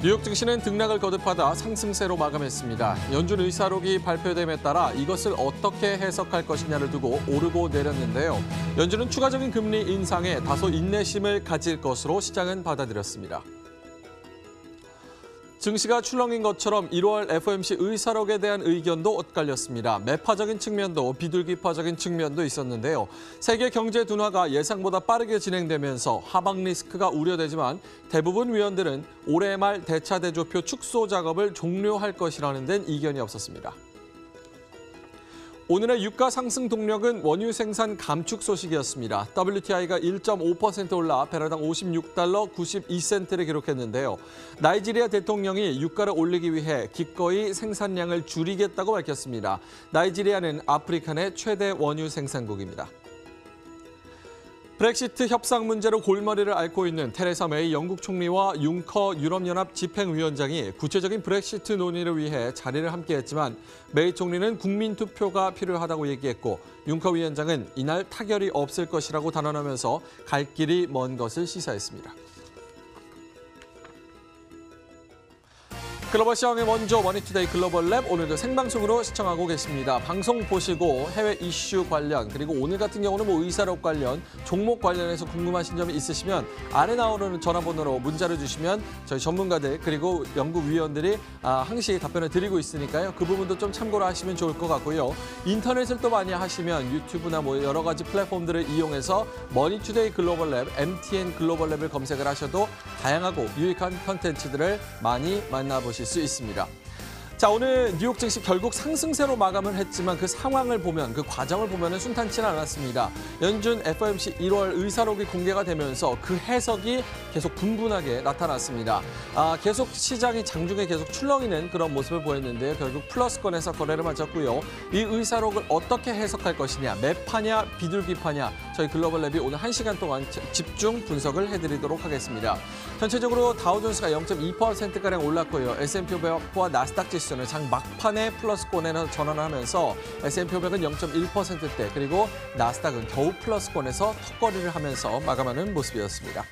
뉴욕 증시는 등락을 거듭하다 상승세로 마감했습니다. 연준 의사록이 발표됨에 따라 이것을 어떻게 해석할 것이냐를 두고 오르고 내렸는데요. 연준은 추가적인 금리 인상에 다소 인내심을 가질 것으로 시장은 받아들였습니다. 증시가 출렁인 것처럼 1월 FOMC 의사록에 대한 의견도 엇갈렸습니다. 매파적인 측면도 비둘기파적인 측면도 있었는데요. 세계 경제 둔화가 예상보다 빠르게 진행되면서 하방 리스크가 우려되지만 대부분 위원들은 올해 말 대차 대조표 축소 작업을 종료할 것이라는 데는 이견이 없었습니다. 오늘의 유가 상승 동력은 원유 생산 감축 소식이었습니다. WTI가 1.5% 올라 배럴당 56달러 92센트를 기록했는데요. 나이지리아 대통령이 유가를 올리기 위해 기꺼이 생산량을 줄이겠다고 밝혔습니다. 나이지리아는 아프리카 내 최대 원유 생산국입니다. 브렉시트 협상 문제로 골머리를 앓고 있는 테레사 메이 영국 총리와 융커 유럽연합 집행위원장이 구체적인 브렉시트 논의를 위해 자리를 함께했지만 메이 총리는 국민투표가 필요하다고 얘기했고 융커 위원장은 이날 타결이 없을 것이라고 단언하면서 갈 길이 먼 것을 시사했습니다. 글로벌 시황의 먼저 머니투데이 글로벌 랩 오늘도 생방송으로 시청하고 계십니다. 방송 보시고 해외 이슈 관련 그리고 오늘 같은 경우는 의사록 관련 종목 관련해서 궁금하신 점이 있으시면 아래 나오는 전화번호로 문자를 주시면 저희 전문가들 그리고 연구위원들이 항시 답변을 드리고 있으니까요. 그 부분도 좀 참고를 하시면 좋을 것 같고요. 인터넷을 또 많이 하시면 유튜브나 여러 가지 플랫폼들을 이용해서 머니투데이 글로벌 랩, MTN 글로벌 랩을 검색을 하셔도 다양하고 유익한 컨텐츠들을 많이 만나보실 수 있습니다. 자, 오늘 뉴욕 증시 결국 상승세로 마감을 했지만 그 상황을 보면 그 과정을 보면 순탄치는 않았습니다. 연준 FOMC 1월 의사록이 공개가 되면서 그 해석이 계속 분분하게 나타났습니다. 계속 시장이 장중에 계속 출렁이는 그런 모습을 보였는데요. 결국 플러스권에서 거래를 마쳤고요. 이 의사록을 어떻게 해석할 것이냐, 매파냐, 비둘기파냐 저희 글로벌 랩이 오늘 1시간 동안 집중 분석을 해드리도록 하겠습니다. 전체적으로 다우존스가 0.2%가량 올랐고요. S&P 500과 나스닥 지수는 장 막판에 플러스권에 전환하면서 S&P 500은 0.1%대 그리고 나스닥은 겨우 플러스권에서 턱걸이를 하면서 마감하는 모습이었습니다.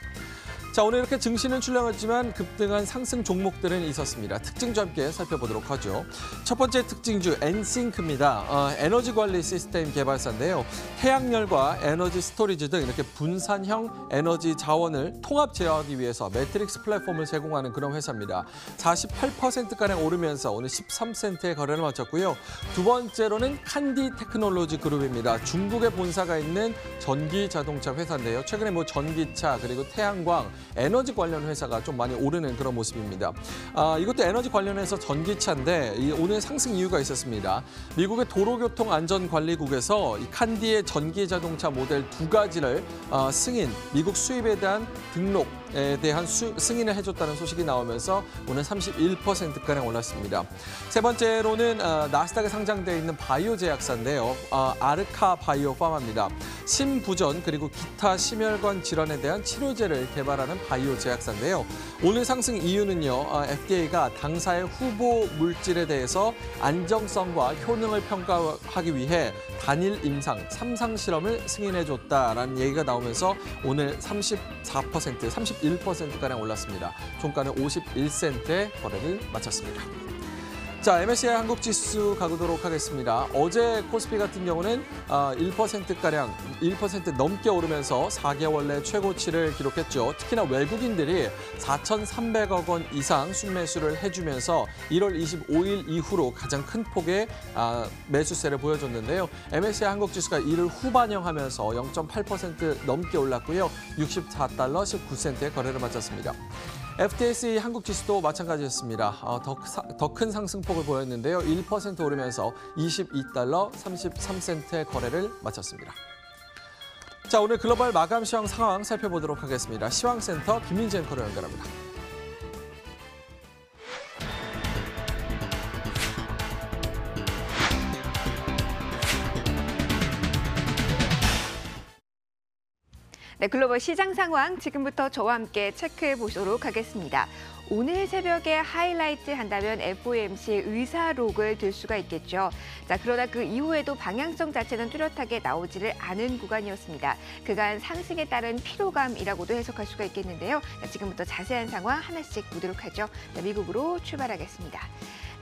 자, 오늘 이렇게 증시는 출렁했지만 급등한 상승 종목들은 있었습니다. 특징주 함께 살펴보도록 하죠. 첫 번째 특징주 엔싱크입니다. 에너지 관리 시스템 개발사인데요. 태양열과 에너지 스토리지 등 이렇게 분산형 에너지 자원을 통합 제어하기 위해서 매트릭스 플랫폼을 제공하는 그런 회사입니다. 48%가량 오르면서 오늘 13센트의 거래를 마쳤고요. 두 번째로는 칸디 테크놀로지 그룹입니다. 중국에 본사가 있는 전기 자동차 회사인데요. 최근에 전기차 그리고 태양광 에너지 관련 회사가 좀 많이 오르는 그런 모습입니다. 이것도 에너지 관련해서 전기차인데 오늘 상승 이유가 있었습니다. 미국의 도로교통안전관리국에서 이 칸디의 전기 자동차 모델 2가지를 미국 수입에 대한 등록에 대한 승인을 해줬다는 소식이 나오면서 오늘 31%가량 올랐습니다. 세 번째로는 나스닥에 상장되어 있는 바이오 제약사인데요. 아르카 바이오 파마입니다. 심부전 그리고 기타 심혈관 질환에 대한 치료제를 개발하는 바이오 제약사인데요. 오늘 상승 이유는요. FDA가 당사의 후보 물질에 대해서 안정성과 효능을 평가하기 위해 단일 임상 3상 실험을 승인해줬다라는 얘기가 나오면서 오늘 31%가량 올랐습니다. 종가는 51센트에 거래를 마쳤습니다. 자, MSCI 한국 지수 가보도록 하겠습니다. 어제 코스피 같은 경우는 1%가량 1% 넘게 오르면서 4개월 내 최고치를 기록했죠. 특히나 외국인들이 4,300억 원 이상 순매수를 해주면서 1월 25일 이후로 가장 큰 폭의 매수세를 보여줬는데요. MSCI 한국 지수가 이를 후반영하면서 0.8% 넘게 올랐고요. 64달러 19센트에 거래를 마쳤습니다. FTSE 한국 지수도 마찬가지였습니다. 더 큰 상승폭을 보였는데요. 1% 오르면서 22달러 33센트의 거래를 마쳤습니다. 자, 오늘 글로벌 마감 시황 상황 살펴보도록 하겠습니다. 시황센터 김민재 앵커로 연결합니다. 네, 글로벌 시장 상황 지금부터 저와 함께 체크해 보도록 하겠습니다. 오늘 새벽에 하이라이트 한다면 FOMC의 의사록을 들 수가 있겠죠. 자, 그러나 그 이후에도 방향성 자체는 뚜렷하게 나오지를 않은 구간이었습니다. 그간 상승에 따른 피로감이라고도 해석할 수가 있겠는데요. 자, 지금부터 자세한 상황 하나씩 보도록 하죠. 자, 미국으로 출발하겠습니다.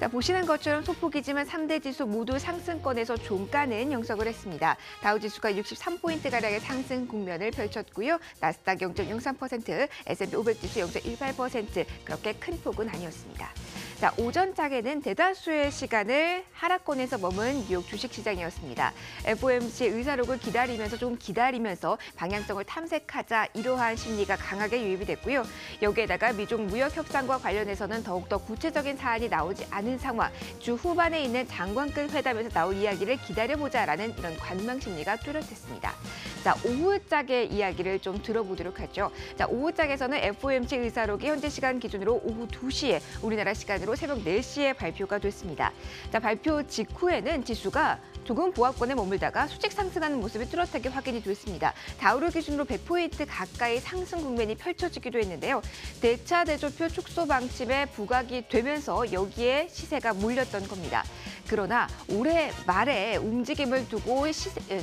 자, 보시는 것처럼 소폭이지만 3대 지수 모두 상승권에서 종가는 형성을 했습니다. 다우지수가 63포인트가량의 상승 국면을 펼쳤고요. 나스닥 0.03%, S&P 500지수 0.18% 그렇게 큰 폭은 아니었습니다. 자, 오전장에는 대다수의 시간을 하락권에서 머문 뉴욕 주식시장이었습니다. FOMC 의사록을 기다리면서 방향성을 탐색하자 이러한 심리가 강하게 유입이 됐고요. 여기에다가 미중 무역 협상과 관련해서는 더욱더 구체적인 사안이 나오지 않은 상황, 주 후반에 있는 장관급 회담에서 나올 이야기를 기다려보자라는 이런 관망 심리가 뚜렷했습니다. 자, 오후짝의 이야기를 좀 들어보도록 하죠. 자, 오후짝에서는 FOMC 의사록이 현재 시간 기준으로 오후 2시에 우리나라 시간으로 새벽 4시에 발표가 됐습니다. 자, 발표 직후에는 지수가 조금 보합권에 머물다가 수직 상승하는 모습이 뚜렷하게 확인이 됐습니다. 다우를 기준으로 100포인트 가까이 상승 국면이 펼쳐지기도 했는데요. 대차 대조표 축소 방침에 부각이 되면서 여기에 시세가 몰렸던 겁니다. 그러나 올해 말에 움직임을 두고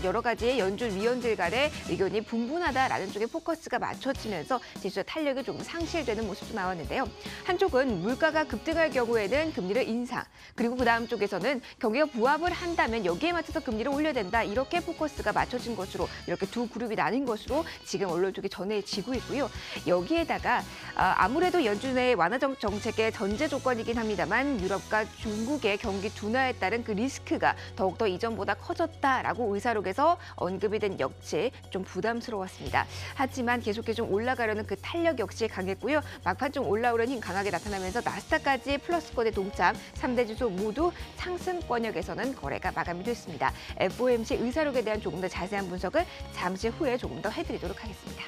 여러 가지 연준 위원들 간의 의견이 분분하다라는 쪽에 포커스가 맞춰지면서 지수의 탄력이 조금 상실되는 모습도 나왔는데요. 한쪽은 물가가 급등할 경우에는 금리를 인상, 그리고 그 다음 쪽에서는 경기가 부합을 한다면 여기에 맞춰서 금리를 올려야 된다. 이렇게 포커스가 맞춰진 것으로 이렇게 두 그룹이 나뉜 것으로 지금 언론 쪽에 전해지고 있고요. 여기에다가 아무래도 연준의 완화 정책의 전제 조건이긴 합니다만 유럽과 중국의 경기 둔화에 따른 그 리스크가 더욱더 이전보다 커졌다라고 의사록에서 언급이 된 역시 좀 부담스러웠습니다. 하지만 계속해서 좀 올라가려는 그 탄력 역시 강했고요. 막판 좀 올라오는 힘 강하게 나타나면서 나스닥까지 플러스권에 동참, 3대 지수 모두 상승권역에서는 거래가 마감이 됐습니다. FOMC 의사록에 대한 조금 더 자세한 분석을 잠시 후에 조금 더 해드리도록 하겠습니다.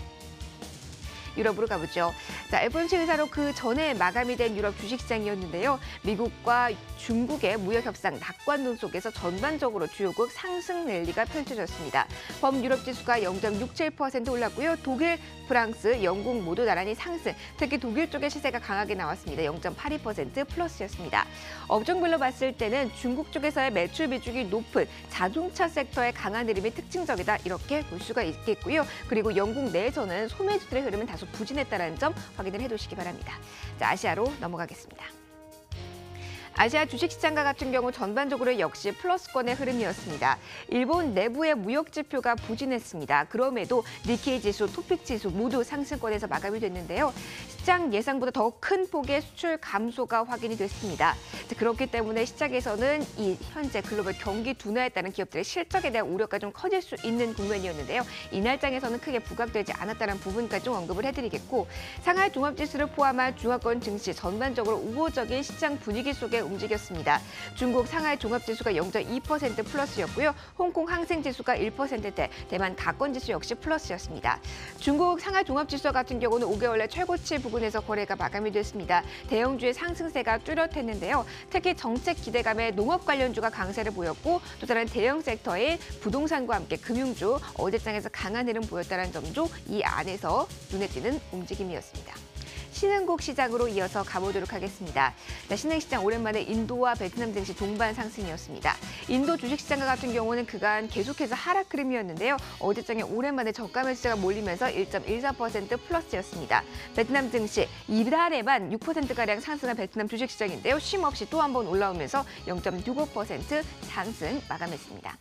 유럽으로 가보죠. 자, FOMC 의사록 그 전에 마감이 된 유럽 주식시장이었는데요. 미국과 중국의 무역 협상 낙관론 속에서 전반적으로 주요국 상승 랠리가 펼쳐졌습니다. 범유럽 지수가 0.67% 올랐고요. 독일, 프랑스, 영국 모두 나란히 상승. 특히 독일 쪽의 시세가 강하게 나왔습니다. 0.82% 플러스였습니다. 업종별로 봤을 때는 중국 쪽에서의 매출 비중이 높은 자동차 섹터의 강한 흐름이 특징적이다. 이렇게 볼 수가 있겠고요. 그리고 영국 내에서는 소매주들의 흐름은 다소 부진했다는 점 확인을 해두시기 바랍니다. 자, 아시아로 넘어가겠습니다. 아시아 주식시장과 같은 경우 전반적으로 역시 플러스권의 흐름이었습니다. 일본 내부의 무역 지표가 부진했습니다. 그럼에도 니케이 지수, 토픽 지수 모두 상승권에서 마감이 됐는데요. 시장 예상보다 더 큰 폭의 수출 감소가 확인이 됐습니다. 그렇기 때문에 시장에서는 이 현재 글로벌 경기 둔화에 따른 기업들의 실적에 대한 우려가 좀 커질 수 있는 국면이었는데요. 이날장에서는 크게 부각되지 않았다는 부분까지 좀 언급을 해드리겠고, 상하이 종합지수를 포함한 중화권 증시 전반적으로 우호적인 시장 분위기 속에 움직였습니다. 중국 상하이 종합지수가 0.2% 플러스였고요. 홍콩 항생지수가 1%대, 대만 가권지수 역시 플러스였습니다. 중국 상하이 종합지수 같은 경우는 5개월 내 최고치 부근에서 거래가 마감이 됐습니다. 대형주의 상승세가 뚜렷했는데요. 특히 정책 기대감에 농업 관련주가 강세를 보였고, 또 다른 대형 섹터의 부동산과 함께 금융주, 어제장에서 강한 흐름 보였다는 점도 이 안에서 눈에 띄는 움직임이었습니다. 신흥국 시장으로 이어서 가보도록 하겠습니다. 자, 신흥시장 오랜만에 인도와 베트남 증시 동반 상승이었습니다. 인도 주식시장과 같은 경우는 그간 계속해서 하락 흐름이었는데요. 어제장에 오랜만에 저가 매수세가 몰리면서 1.14% 플러스였습니다. 베트남 증시 이달에만 6%가량 상승한 베트남 주식시장인데요. 쉼없이 또 한 번 올라오면서 0.65% 상승 마감했습니다.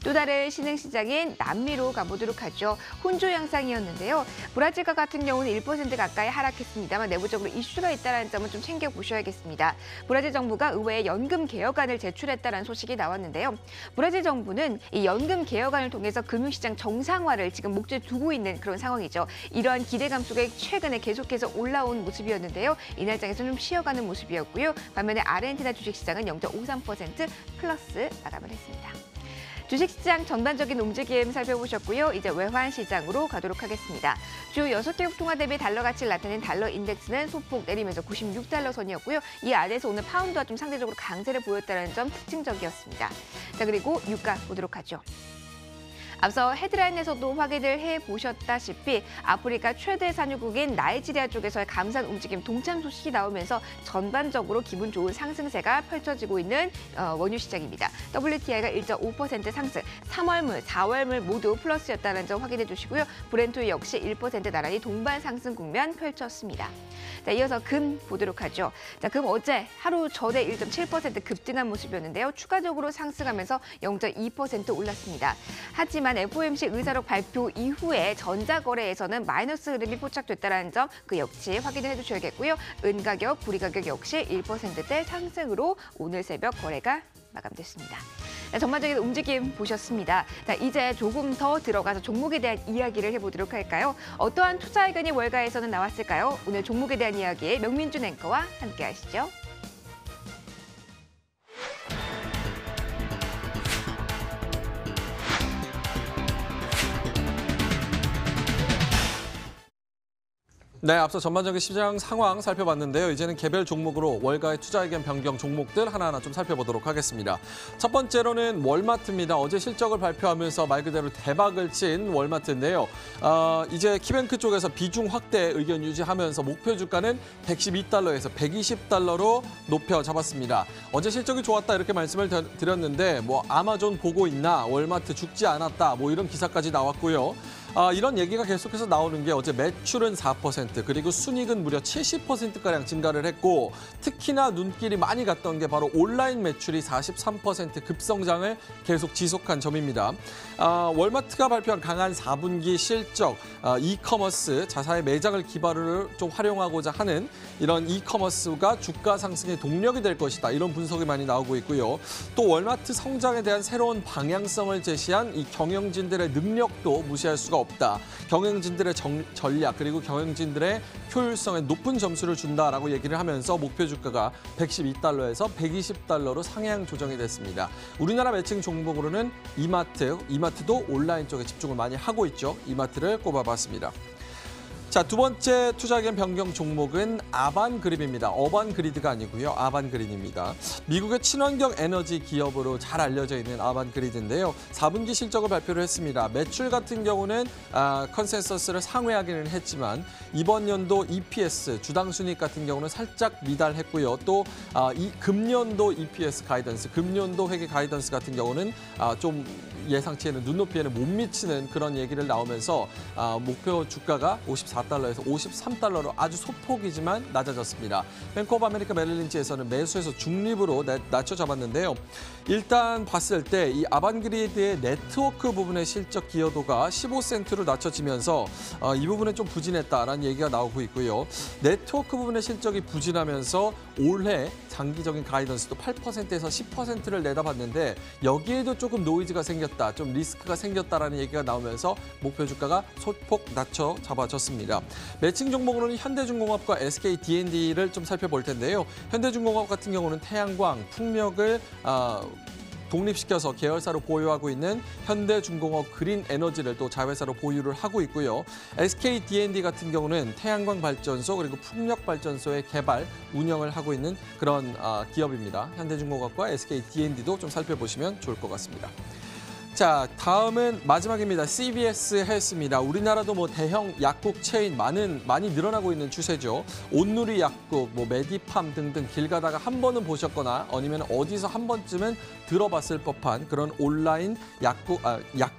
또 다른 신흥시장인 남미로 가보도록 하죠. 혼조 양상이었는데요. 브라질과 같은 경우는 1% 가까이 하락했습니다만 내부적으로 이슈가 있다는 점은 좀 챙겨보셔야겠습니다. 브라질 정부가 의회에 연금 개혁안을 제출했다는 소식이 나왔는데요. 브라질 정부는 이 연금 개혁안을 통해서 금융시장 정상화를 지금 목표에 두고 있는 그런 상황이죠. 이러한 기대감 속에 최근에 계속해서 올라온 모습이었는데요. 이날장에서는 좀 쉬어가는 모습이었고요. 반면에 아르헨티나 주식시장은 0.53% 플러스 마감을 했습니다. 주식시장 전반적인 움직임 살펴보셨고요. 이제 외환시장으로 가도록 하겠습니다. 주요 6개국 통화 대비 달러 가치를 나타낸 달러 인덱스는 소폭 내리면서 96달러 선이었고요. 이 안에서 오늘 파운드가 좀 상대적으로 강세를 보였다는 점 특징적이었습니다. 자, 그리고 유가 보도록 하죠. 앞서 헤드라인에서도 확인을 해보셨다시피 아프리카 최대 산유국인 나이지리아 쪽에서의 감산 움직임 동참 소식이 나오면서 전반적으로 기분 좋은 상승세가 펼쳐지고 있는 원유 시장입니다. WTI가 1.5% 상승, 3월물, 4월물 모두 플러스였다는 점 확인해 주시고요. 브렌트 역시 1% 나란히 동반 상승 국면 펼쳤습니다. 자, 이어서 금 보도록 하죠. 자, 금 어제 하루 전에 1.7% 급등한 모습이었는데요. 추가적으로 상승하면서 0.2% 올랐습니다. 하지만 FOMC 의사록 발표 이후에 전자거래에서는 마이너스 흐름이 포착됐다는 점 그 역시 확인을 해주셔야겠고요. 은 가격, 구리 가격 역시 1%대 상승으로 오늘 새벽 거래가 마감됐습니다. 네, 전반적인 움직임 보셨습니다. 자, 이제 조금 더 들어가서 종목에 대한 이야기를 해보도록 할까요? 어떠한 투자 의견이 월가에서는 나왔을까요? 오늘 종목에 대한 이야기 명민준 앵커와 함께 하시죠. 네, 앞서 전반적인 시장 상황 살펴봤는데요. 이제는 개별 종목으로 월가의 투자 의견 변경 종목들 하나하나 좀 살펴보도록 하겠습니다. 첫 번째로는 월마트입니다. 어제 실적을 발표하면서 말 그대로 대박을 친 월마트인데요. 이제 키뱅크 쪽에서 비중 확대 의견 유지하면서 목표 주가는 112달러에서 120달러로 높여 잡았습니다. 어제 실적이 좋았다 이렇게 말씀을 드렸는데 뭐 아마존 보고 있나, 월마트 죽지 않았다 뭐 이런 기사까지 나왔고요. 이런 얘기가 계속해서 나오는 게 어제 매출은 4% 그리고 순이익은 무려 70%가량 증가를 했고 특히나 눈길이 많이 갔던 게 바로 온라인 매출이 43% 급성장을 계속 지속한 점입니다. 월마트가 발표한 강한 4분기 실적, 이커머스, 자사의 매장을 기반으로 좀 활용하고자 하는 이런 이커머스가 주가 상승의 동력이 될 것이다. 이런 분석이 많이 나오고 있고요. 또 월마트 성장에 대한 새로운 방향성을 제시한 이 경영진들의 능력도 무시할 수가 없다. 경영진들의 전략 그리고 경영진들의 효율성에 높은 점수를 준다라고 얘기를 하면서 목표 주가가 112달러에서 120달러로 상향 조정이 됐습니다. 우리나라 매칭 종목으로는 이마트도 온라인 쪽에 집중을 많이 하고 있죠. 이마트를 꼽아봤습니다. 자, 두 번째 투자 의견 변경 종목은 아반그립입니다. 어반그리드가 아니고요. 아반그리드입니다. 미국의 친환경 에너지 기업으로 잘 알려져 있는 아반그리드인데요. 4분기 실적을 발표를 했습니다. 매출 같은 경우는 컨센서스를 상회하기는 했지만 이번 연도 EPS, 주당 순이익 같은 경우는 살짝 미달했고요. 또 이 금년도 EPS 가이던스, 금년도 회계 가이던스 같은 경우는 좀 예상치에는 눈높이에는 못 미치는 그런 얘기를 나오면서 목표 주가가 54달러에서 53달러로 아주 소폭이지만 낮아졌습니다. 뱅크 오브 아메리카 메릴린치에서는 매수해서 중립으로 낮춰 잡았는데요. 일단 봤을 때 이 아반그리드의 네트워크 부분의 실적 기여도가 15센트로 낮춰지면서 이 부분에 좀 부진했다라는 얘기가 나오고 있고요. 네트워크 부분의 실적이 부진하면서 올해 장기적인 가이던스도 8%에서 10%를 내다봤는데 여기에도 조금 노이즈가 생겼다, 좀 리스크가 생겼다라는 얘기가 나오면서 목표 주가가 소폭 낮춰 잡아졌습니다. 매칭 종목으로는 현대중공업과 SK D&D를 좀 살펴볼 텐데요. 현대중공업 같은 경우는 태양광, 풍력을 독립시켜서 계열사로 보유하고 있는 현대중공업 그린에너지를 또 자회사로 보유를 하고 있고요. SK D&D 같은 경우는 태양광 발전소 그리고 풍력 발전소의 개발, 운영을 하고 있는 그런 기업입니다. 현대중공업과 SK D&D도 좀 살펴보시면 좋을 것 같습니다. 자, 다음은 마지막입니다. CVS 헬스입니다. 우리나라도 뭐 대형 약국 체인 많이 늘어나고 있는 추세죠. 온누리 약국, 뭐 메디팜 등등 길 가다가 한 번은 보셨거나 아니면 어디서 한 번쯤은 들어봤을 법한 그런 온라인 약국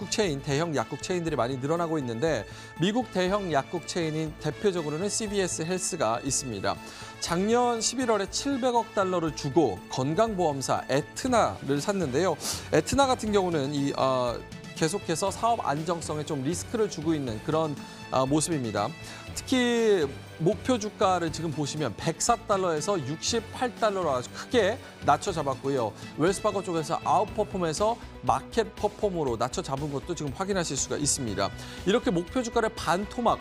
체인, 대형 약국 체인들이 많이 늘어나고 있는데 미국 대형 약국 체인인 대표적으로는 CVS 헬스가 있습니다. 작년 11월에 700억 달러를 주고 건강보험사 에트나를 샀는데요. 에트나 같은 경우는 계속해서 사업 안정성에 좀 리스크를 주고 있는 그런 모습입니다. 특히 목표 주가를 지금 보시면 104달러에서 68달러로 아주 크게 낮춰 잡았고요. 웰스파거 쪽에서 아웃퍼폼에서 마켓 퍼폼으로 낮춰 잡은 것도 지금 확인하실 수가 있습니다. 이렇게 목표 주가를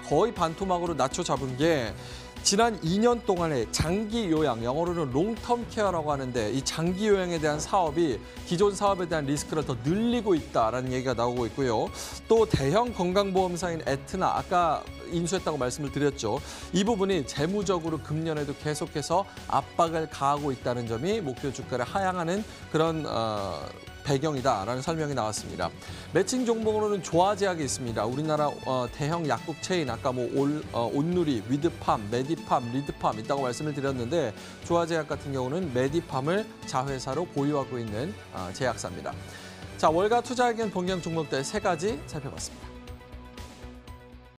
거의 반토막으로 낮춰 잡은 게 지난 2년 동안의 장기 요양, 영어로는 롱텀 케어라고 하는데 이 장기 요양에 대한 사업이 기존 사업에 대한 리스크를 더 늘리고 있다라는 얘기가 나오고 있고요. 또 대형 건강보험사인 에트나, 아까 인수했다고 말씀을 드렸죠. 이 부분이 재무적으로 금년에도 계속해서 압박을 가하고 있다는 점이 목표 주가를 하향하는 그런 배경이다라는 설명이 나왔습니다. 매칭 종목으로는 조화제약이 있습니다. 우리나라 대형 약국 체인, 아까 뭐 온누리, 위드팜, 메디팜, 리드팜 있다고 말씀을 드렸는데 조화제약 같은 경우는 메디팜을 자회사로 보유하고 있는 제약사입니다. 자, 월가 투자 의견 변경 종목들 3가지 살펴봤습니다.